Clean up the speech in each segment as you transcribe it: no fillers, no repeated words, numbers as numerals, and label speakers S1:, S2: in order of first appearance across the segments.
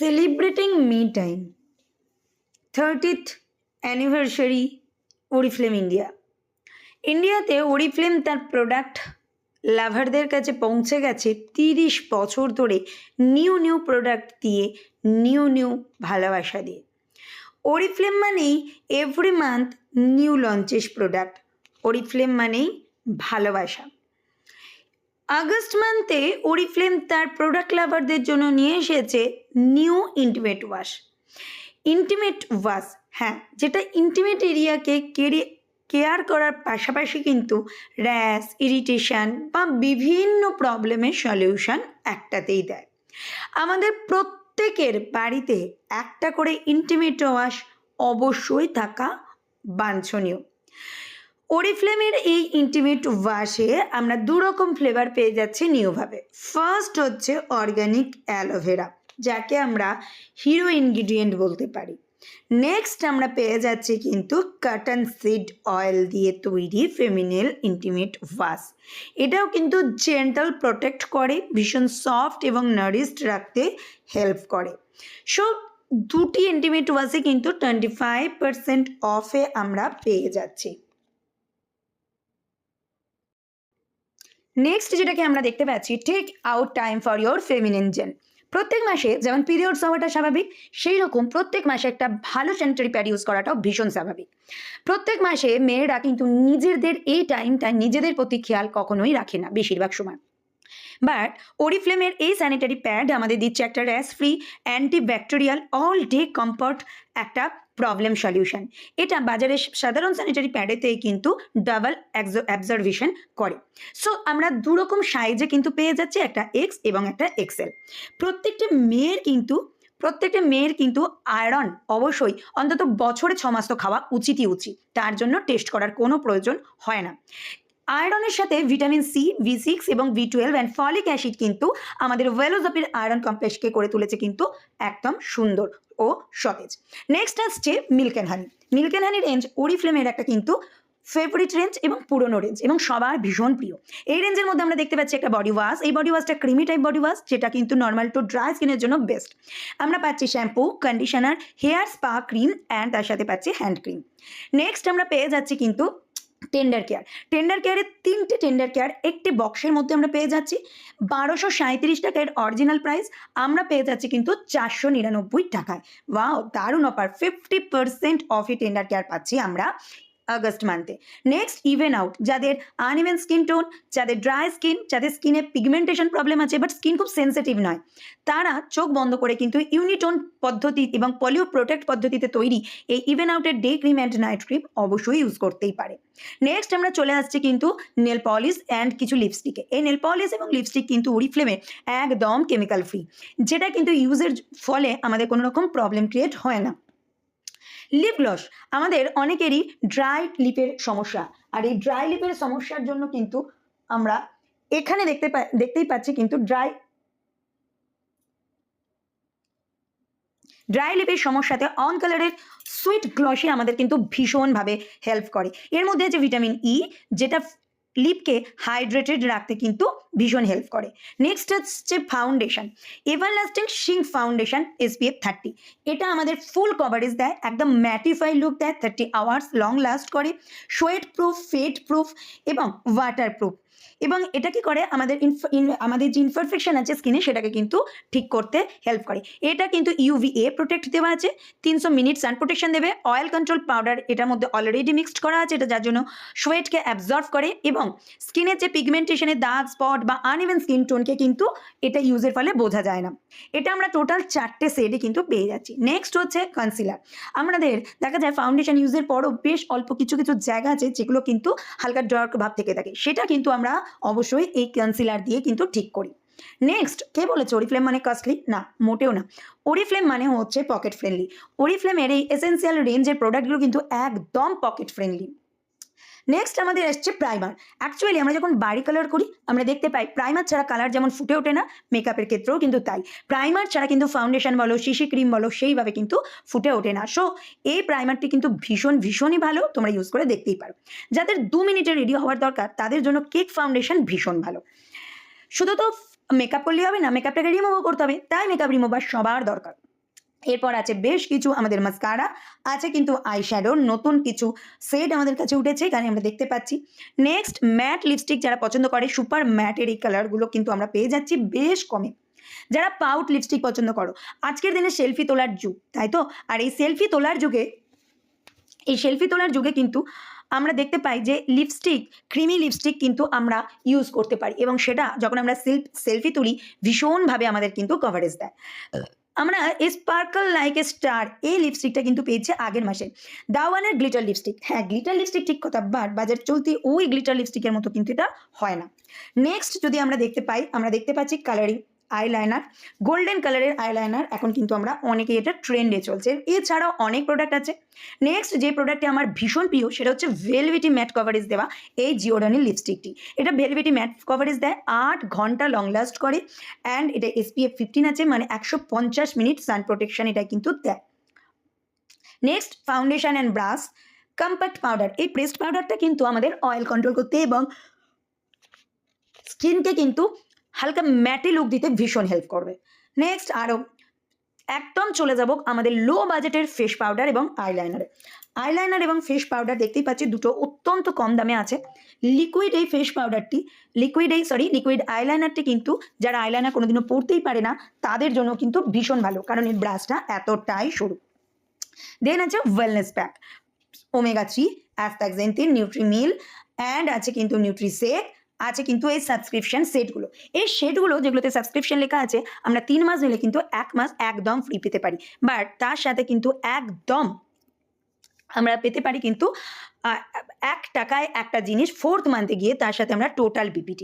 S1: Celebrating Me Time 30th anniversary Oriflame India. ইন্ডিয়াতে Oriflame তার product লাভারদের কাছে পৌঁছে গেছে 30 বছর ধরে নিউ প্রোডাক্ট দিয়ে, নিউ ভালোবাসা দিয়ে। ওরিফ্লেম মানেই every month new launches product. Oriflame মানেই ভালোবাসা। আগস্ট মান্থে ওরিফ্লেম তার প্রোডাক্ট লাভারদের জন্য নিয়ে এসেছে নিউ ইন্টিমেট ওয়াশ। হ্যাঁ, যেটা ইন্টিমেট এরিয়াকে কেয়ার করার পাশাপাশি কিন্তু র্যাশ, ইরিটেশন বা বিভিন্ন প্রবলেমের সলিউশন একটাতেই দেয়। আমাদের প্রত্যেকের বাড়িতে একটা করে ইন্টিমেট ওয়াশ অবশ্যই থাকা বাঞ্ছনীয়। ওরিফ্লেমের এই ইন্টিমেট ওয়াশে আমরা দুরকম ফ্লেভার পেয়ে যাচ্ছি নিউভাবে। ফার্স্ট হচ্ছে অর্গানিক অ্যালোভেরা, যাকে আমরা হিরো ইনগ্রিডিয়েন্ট বলতে পারি। নেক্সট আমরা পেয়ে যাচ্ছি কিন্তু কটন সিড অয়েল দিয়ে তৈরি ফেমিনেল ইন্টিমেট ওয়াশ। এটাও কিন্তু জেন্টাল প্রোটেক্ট করে, ভীষণ সফট এবং নারিশড রাখতে হেল্প করে। সো দুটি ইন্টিমেট ওয়াশে কিন্তু 25% অফে আমরা পেয়ে যাচ্ছি। নেক্সট যেটাকে আমরা দেখতে পাচ্ছি, take out time for your feminine zen. প্রত্যেক মাসে যেমন পিরিয়ডস হওয়াটা স্বাভাবিক, সেই রকম প্রত্যেক মাসে একটা ভালো স্যানিটারি প্যাড ইউজ করাটাও ভীষণ স্বাভাবিক। প্রত্যেক মাসে মেয়েরা কিন্তু নিজেদের এই টাইমটা নিজেদের প্রতি খেয়াল কখনোই রাখে না বেশিরভাগ সময়। বাট ওরিফ্লেমের এই স্যানিটারি প্যাড আমাদের দিচ্ছে একটা rash free, antibacterial, all day comfort একটা প্রবলেম সলিউশন। এটা বাজারের সাধারণ স্যানিটারি প্যাডেতেই কিন্তু ডাবল অ্যাবজর্ভেশন করে। সো আমরা দুরকম সাইজে কিন্তু পেয়ে যাচ্ছি, একটা এক্স এবং একটা এক্সেল। প্রত্যেকটা মেয়ের কিন্তু আয়রন অবশ্যই অন্তত বছরে 6 মাস তো খাওয়া উচিতই। তার জন্য টেস্ট করার কোনো প্রয়োজন হয় না। আয়রনের সাথে ভিটামিন সি, V6 এবং V12 অ্যান্ড ফলিক অ্যাসিড কিন্তু আমাদের ওয়েলোজপির আয়রন কমপ্লেক্সকে করে তুলেছে কিন্তু একদম সুন্দর ও সতেজ। নেক্সট আসছে milk and honey. Milk and honey range ওরিফ্লেমের একটা কিন্তু ফেভারিট রেঞ্জ এবং পুরনো রেঞ্জ এবং সবার ভীষণ প্রিয়। এই রেঞ্জের মধ্যে আমরা দেখতে পাচ্ছি একটা বডি ওয়াশ। এই বডি ওয়াশটা ক্রিমি টাইপ বডি ওয়াশ, যেটা কিন্তু নর্মাল টু ড্রাই স্কিনের জন্য বেস্ট। আমরা পাচ্ছি shampoo, conditioner, hair spa cream and তার সাথে পাচ্ছি হ্যান্ড ক্রিম। নেক্সট আমরা পেয়ে যাচ্ছি কিন্তু টেন্ডার কেয়ারের 3টে টেন্ডার কেয়ার একটি বক্সের মধ্যে আমরা পেয়ে যাচ্ছি। 1237 টাকার অরিজিনাল প্রাইস, আমরা পেয়ে যাচ্ছি কিন্তু 499 টাকায়। ওয়াও, দারুণ অফার। 50% অফে টেন্ডার কেয়ার পাচ্ছি আমরা আগস্ট মান্থে। নেক্সট ইভেন আউট, যাদের আনইভেন স্কিন টোন, যাদের ড্রাই স্কিন, যাদের স্কিনে পিগমেন্টেশন প্রবলেম আছে বাট স্কিন খুব সেন্সিটিভ নয়, তারা চোখ বন্ধ করে কিন্তু ইউনিটোন পদ্ধতি এবং পলিও প্রোটেক্ট পদ্ধতিতে তৈরি এই ইভেন আউটের day cream and night cream অবশ্যই ইউজ করতেই পারে। নেক্সট আমরা চলে আসছি কিন্তু নেল পলিশ অ্যান্ড কিছু লিপস্টিকে। এই নেল পলিশ এবং লিপস্টিক কিন্তু ওরিফ্লেমের একদম কেমিক্যাল ফ্রি, যেটা কিন্তু ইউজের ফলে আমাদের কোনো রকম প্রবলেম ক্রিয়েট হয় না। লিপ গ্লস, আমাদের অনেকেরই ড্রাই লিপের সমস্যা, আর এই ড্রাই লিপের সমস্যার জন্য কিন্তু আমরা এখানে দেখতেই পাচ্ছি কিন্তু ড্রাই লিপের সমস্যাতে অন কালারের সুইট গ্লসি আমাদের কিন্তু ভীষণভাবে হেল্প করে। এর মধ্যে আছে ভিটামিন ই, যেটা লিপকে হাইড্রেটেড রাখতে কিন্তু ভীষণ হেল্প করে। নেক্সট হচ্ছে ফাউন্ডেশন, এভারলাস্টিং শিঙ্ক ফাউন্ডেশন SPF 30। এটা আমাদের ফুল কভারেজ দেয়, একদম ম্যাটিফাই লুক দেয়, 30 আওয়ার্স লং লাস্ট করে, সোয়েট প্রুফ, ফেড প্রুফ এবং ওয়াটার প্রুফ। এবং এটা কি করে, আমাদের যে ইনপারফেকশন আছে স্কিনে সেটাকে কিন্তু ঠিক করতে হেল্প করে। এটা কিন্তু UVA প্রোটেক্ট দেওয়া আছে, 300 মিনিট সান প্রোটেকশন দেবে। অয়েল কন্ট্রোল পাউডার এটার মধ্যে অলরেডি মিক্সড করা আছে, এটা যার জন্য সোয়েটকে অ্যাবজর্ব করে এবং স্কিনের যে পিগমেন্টেশনের দাগ, স্পট বা আনইভেন স্কিন টোনকে কিন্তু এটা ইউজের ফলে বোঝা যায় না। এটা আমরা টোটাল 4টে শেডে কিন্তু পেয়ে যাচ্ছি। নেক্সট হচ্ছে কনসিলার। আমাদের দেখা যায় ফাউন্ডেশন ইউজের পরও বেশ অল্প কিছু জায়গা আছে যেগুলো কিন্তু হালকা ডার্ক ভাব থেকে থাকে, সেটা কিন্তু আমরা অবশ্যই এই কনসিলার দিয়ে কিন্তু ঠিক করি। নেক্সট, কে বলেছে ওরিফ্লেম মানে কস্টলি? না, মোটেও না। ওরিফ্লেম মানে হচ্ছে পকেট ফ্রেন্ডলি। ওরিফ্লেমের এই এসেন্সিয়াল রেঞ্জের প্রোডাক্টগুলো কিন্তু একদম পকেট ফ্রেন্ডলি। নেক্সট আমাদের আসছে প্রাইমার। অ্যাকচুয়ালি আমরা যখন বাড়ি কালার করি আমরা দেখতে পাই প্রাইমার ছাড়া কালার যেমন ফুটে ওঠে না, মেকআপের ক্ষেত্রেও কিন্তু তাই। প্রাইমার ছাড়া কিন্তু ফাউন্ডেশন বলো, সিসি ক্রিম বলো, সেইভাবে কিন্তু ফুটে ওঠে না। সো এই প্রাইমারটি কিন্তু ভীষণই ভালো, তোমরা ইউজ করে দেখতেই পারো। যাদের 2 মিনিটে রেডি হওয়ার দরকার তাদের জন্য কেক ফাউন্ডেশন ভীষণ ভালো। শুধু তো মেকআপ করলেই হবে না, মেকআপটাকে রিমুভও করতে হবে, তাই মেকআপ রিমুভার সবার দরকার। এরপর আছে বেশ কিছু আমাদের মাস্কারা, আছে কিন্তু আইশ্যাডোর নতুন কিছু সেট আমাদের কাছে উঠেছে, এখানে আমরা দেখতে পাচ্ছি। নেক্সট ম্যাট লিপস্টিক যারা পছন্দ করে, সুপার ম্যাটের এই কালারগুলো কিন্তু আমরা পেয়ে যাচ্ছি বেশ কমে। যারা পাউট লিপস্টিক পছন্দ করো, আজকের দিনে সেলফি তোলার যুগ, তাই তো? আর এই সেলফি তোলার যুগে কিন্তু আমরা দেখতে পাই যে ক্রিমি লিপস্টিক কিন্তু আমরা ইউজ করতে পারি, এবং সেটা যখন আমরা সেলফি তুলি ভীষণভাবে আমাদের কিন্তু কভারেজ দেয়। আমরা স্পার্কল লাইক এ স্টার এই লিপস্টিকটা কিন্তু পেয়েছে আগের মাসে। দাওয়ানের গ্লিটার লিপস্টিক, হ্যাঁ গ্লিটার লিপস্টিক ঠিক কথা, বাট বাজার চলতি ওই গ্লিটার লিপস্টিকের মতো কিন্তু এটা হয় না। নেক্সট যদি আমরা দেখতে পাচ্ছি কালারিং আইলাইনার, গোল্ডেন কালারের আইলাইনার এখন কিন্তু আমরা অনেকেই এটা ট্রেন্ডে চলছে। এছাড়াও অনেক প্রোডাক্ট আছে। নেক্সট যে প্রোডাক্টটি আমার ভীষণ প্রিয় সেটা হচ্ছে ভেলভেটি ম্যাট কভারেজ দেওয়া এই জিওডানির লিপস্টিকটি। এটা ভেলভেটি ম্যাট কভারেজ দেয়, 8 ঘন্টা লং লাস্ট করে, অ্যান্ড এটা SPF 15 আছে, মানে 150 মিনিট সান প্রোটেকশন এটা কিন্তু দেয়। Next foundation and brush compact powder, এই প্রেসড পাউডারটা কিন্তু আমাদের অয়েল কন্ট্রোল করতে এবং স্কিনকে কিন্তু হালকা ম্যাটে লুক দিতে ভীষণ হেল্প করবে। নেক্সট আরও একদম চলে যাব আমাদের লো বাজেটের ফেস পাউডার এবং আইলাইনার এবং ফেস পাউডার দেখতেই পাচ্ছি দুটো অত্যন্ত কম দামে আছে। লিকুইড আইলাইনারটি কিন্তু যারা আইলাইনার কোনোদিনও পরতেই পারে না তাদের জন্য কিন্তু ভীষণ ভালো, কারণ এর ব্রাশটা এতটাই সরু। দেন আছে ওয়েলনেস প্যাক, ওমেগা 3, অ্যাস্টাক্সেন্থিন, নিউট্রিমিল, অ্যান্ড আছে কিন্তু নিউট্রিসেক, আছে কিন্তু এই সাবস্ক্রিপশন সেটগুলো। এই সেটগুলো যেগুলোতে সাবস্ক্রিপশন লেখা আছে, আমরা 3 মাস নিলে কিন্তু 1 মাস একদম ফ্রি পেতে পারি, বাট তার সাথে কিন্তু একদম আমরা পেতে পারি কিন্তু 1 টাকায় একটা জিনিস 4th মান্থে গিয়ে তার সাথে আমরা টোটাল BPT।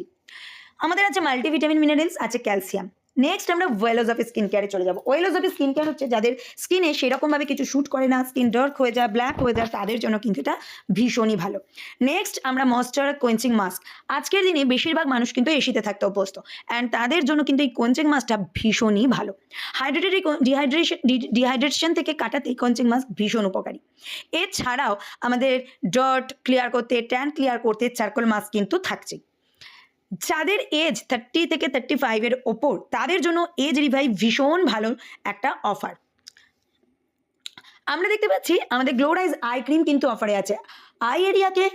S1: আমাদের আছে মাল্টিভিটামিন মিনারেলস, আছে ক্যালসিয়াম। নেক্সট আমরা ওয়েলোজ অফ স্কিন কেয়ারে চলে যাবো। ওয়েলোজ অফ স্কিন কেয়ার হচ্ছে যাদের স্কিনে সেরকমভাবে কিছু শ্যুট করে না, স্কিন ডার্ক হয়ে যায়, ব্ল্যাক হয়ে যায়, তাদের জন্য কিন্তু এটা ভীষণই ভালো। নেক্সট আমরা ময়েশ্চার কোয়েঞ্চিং মাস্ক, আজকের দিনে বেশিরভাগ মানুষ কিন্তু এসিতে থাকতে অভ্যস্ত, অ্যান্ড তাদের জন্য কিন্তু এই কোয়েঞ্চিং মাস্কটা ভীষণই ভালো। ডিহাইড্রেশন থেকে কাটাতে এই কোয়েঞ্চিং মাস্ক ভীষণ উপকারী। এছাড়াও আমাদের ডার্ট ক্লিয়ার করতে, ট্যান ক্লিয়ার করতে চারকোল মাস্ক কিন্তু থাকছে। যাদের এজ 30 থেকে 35 এর ওপর, তাদের জন্য এজ রিভাইভ ভীষণ ভালো একটা অফার। আমরা দেখতে পাচ্ছি আমাদের গ্লোরাইজ আই ক্রিম কিন্তু অফারে আছে। আই এরিয়াকে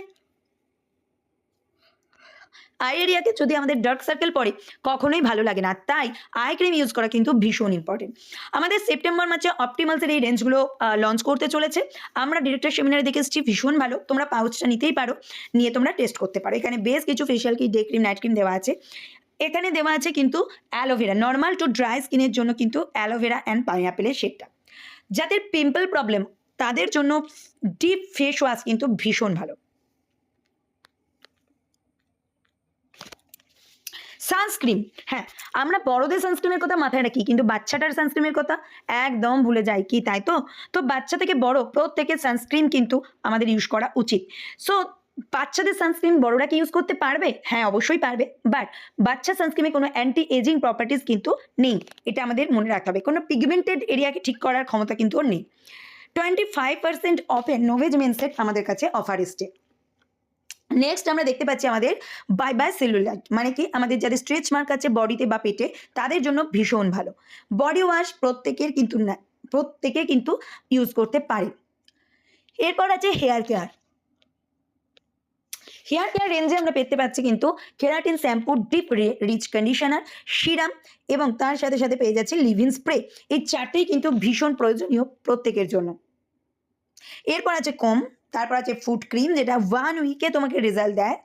S1: যদি আমাদের ডার্ক সার্কেল পড়ে কখনোই ভালো লাগে না, তাই আই ক্রিম ইউজ করা কিন্তু ভীষণ ইম্পর্টেন্ট। আমাদের সেপ্টেম্বর মাসে অপটিমালসের এই রেঞ্জগুলো লঞ্চ করতে চলেছে। আমরা ডিরেক্টর সেমিনারে দেখে এসেছি, ভীষণ ভালো, তোমরা পাউচটা নিতেই পারো, নিয়ে তোমরা টেস্ট করতে পারো। এখানে বেশ কিছু facial kit, day cream, night cream দেওয়া আছে। এখানে দেওয়া আছে কিন্তু অ্যালোভেরা, নর্মাল টু ড্রাই স্কিনের জন্য কিন্তু অ্যালোভেরা অ্যান্ড পাইনঅ্যাপেলের শেডটা। যাদের পিম্পল প্রবলেম তাদের জন্য ডিপ ফেস ওয়াশ কিন্তু ভীষণ ভালো। সানস্ক্রিন, হ্যাঁ আমরা বড়দের সানস্ক্রিনের কথা মাথায় রাখি, কিন্তু বাচ্চাটার সানস্ক্রিনের কথা একদম ভুলে যাই কি, তাই তো? তো বাচ্চা থেকে বড় প্রত্যেকের সানস্ক্রিন কিন্তু আমাদের ইউজ করা উচিত। সো বাচ্চাদের সানস্ক্রিন বড়রা কি ইউজ করতে পারবে? হ্যাঁ অবশ্যই পারবে, বাট বাচ্চা সানস্ক্রিনে কোনো অ্যান্টি এজিং প্রপার্টিস কিন্তু নেই, এটা আমাদের মনে রাখতে হবে। কোনো পিগমেন্টেড এরিয়াকে ঠিক করার ক্ষমতা কিন্তু ওর নেই। 25% অফে নোভেজ মেন সেট আমাদের কাছে অফার এসছে। নেক্সট আমরা দেখতে পাচ্ছি আমাদের বাই বাই সেলুলাইট, মানে কি আমাদের যাদের স্ট্রেচ মার্ক আছে বডিতে বা পেটে, তাদের জন্য ভীষণ ভালো। বডি ওয়াশ প্রত্যেকে কিন্তু ইউজ করতে পারে। এরপর আছে হেয়ার কেয়ার রেঞ্জে আমরা পেতে পাচ্ছি কিন্তু keratin shampoo, deep rich conditioner, serum, এবং তার সাথে সাথে পেয়ে যাচ্ছে লিভ-ইন স্প্রে। এই চারটেই কিন্তু ভীষণ প্রয়োজনীয় প্রত্যেকের জন্য। এরপর আছে কম, তারপর আছে ফুড ক্রিম, যেটা 1 উইকে তোমাকে রেজাল্ট দেয়।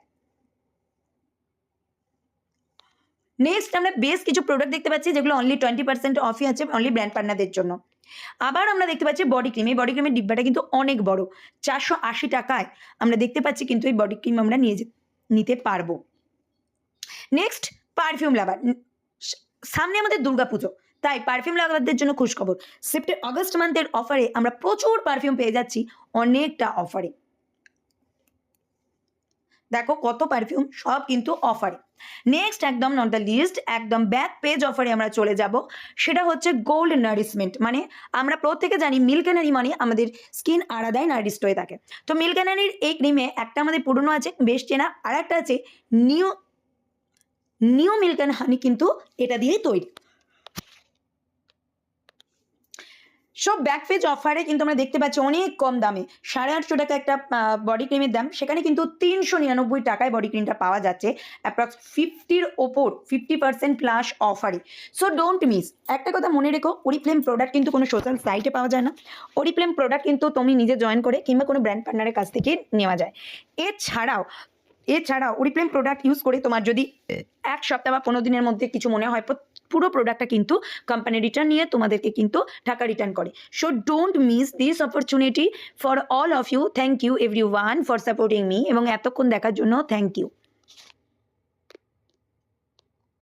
S1: নেক্সট আমরা বেশ কিছু প্রোডাক্ট দেখতে পাচ্ছি যেগুলো অনলি 20% অফই আছে, অনলি ব্র্যান্ড পার্টনারদের জন্য। আবার আমরা দেখতে পাচ্ছি বডি ক্রিম, এই বডি ক্রিমের ডিব্বাটা কিন্তু অনেক বড়, 480 টাকায় আমরা দেখতে পাচ্ছি কিন্তু এই বডি ক্রিম আমরা নিতে পারবো। নেক্সট পারফিউম লাভার, সামনে আমাদের দুর্গাপুজো, তাই পারফিউম লাভারদের জন্য খুশখবর। আগস্ট মান্থের অফারে আমরা প্রচুর পারফিউম পেয়ে যাচ্ছি, অনেকটা অফারে। দেখো কত পারফিউম, সব কিন্তু অফারে। নেক্সট একদম নট দ্য লিস্ট, একদম ব্যাক পেজ অফারে আমরা চলে যাব, সেটা হচ্ছে গোল্ড নারিশমেন্ট। মানে আমরা প্রত্যেকে জানি মিল্ক অ্যানারি মানে আমাদের স্কিন আলাদাই নারিশড হয়ে থাকে। তো মিল্ক অ্যানারির এই ক্রিমে একটা আমাদের পুরনো আছে বেশ চেনা, আর একটা আছে নিউ মিল্ক অ্যান্ড হানি, কিন্তু এটা দিয়েই তৈরি। সো ব্যাকপেজ অফারে কিন্তু আমরা দেখতে পাচ্ছি অনেক কম দামে 850 টাকা একটা বডি ক্রিমের দাম, সেখানে কিন্তু 399 টাকায় বডি ক্রিমটা পাওয়া যাচ্ছে অ্যাপ্রক্স 50-র ওপর 50% প্লাস অফারে। So don't miss. একটা কথা মনে রেখো, ওরিফ্লেম প্রোডাক্ট কিন্তু কোনো সোশ্যাল সাইটে পাওয়া যায় না। ওরিফ্লেম প্রোডাক্ট কিন্তু তুমি নিজে জয়েন করে কিংবা কোনো ব্র্যান্ড পার্টনারের কাছ থেকে নেওয়া যায়। এছাড়াও ওরিফ্লেম প্রোডাক্ট ইউজ করে তোমার যদি 1 সপ্তাহ বা 15 দিনের মধ্যে কিছু মনে হয়, পুরো প্রোডাক্টটা কিন্তু কোম্পানি রিটার্ন নিয়ে তোমাদেরকে কিন্তু টাকা রিটার্ন করে। So don't miss this opportunity for all of you. Thank you everyone for supporting me, এবং এতক্ষণ দেখার জন্য থ্যাংক ইউ।